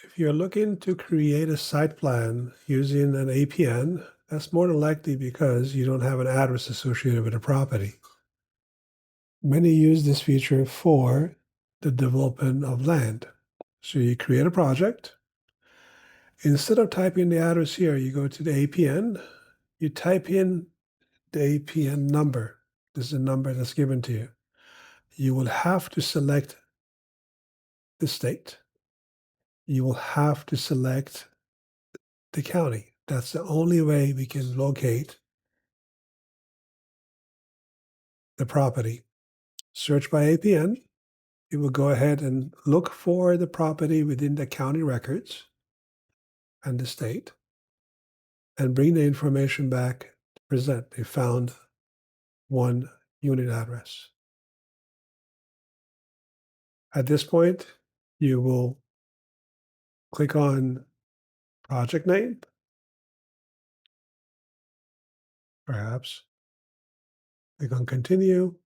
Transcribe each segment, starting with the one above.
If you're looking to create a site plan using an APN, that's more than likely because you don't have an address associated with the property. Many use this feature for the development of land. So you create a project. Instead of typing the address here, you go to the APN, you type in the APN number. This is a number that's given to you. You will have to select the state. You will have to select the county. That's the only way we can locate the property. Search by APN. It will go ahead and look for the property within the county records and the state and bring the information back to present. They found one unit address. At this point, you will click on project name, perhaps. Click on continue.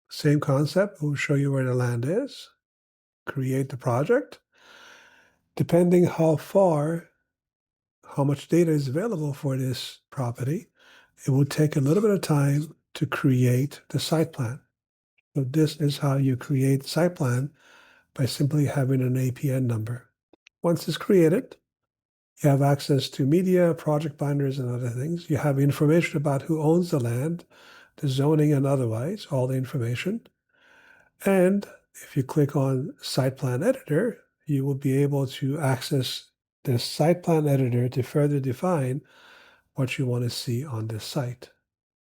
Same concept. We'll show you where the land is. Create the project. Depending how much data is available for this property, it will take a little bit of time to create the site plan. So this is how you create site plan by simply having an APN number. Once it's created, you have access to media, project binders, and other things. You have information about who owns the land, the zoning and otherwise, all the information. And if you click on Site Plan Editor, you will be able to access the Site Plan Editor to further define what you want to see on this site.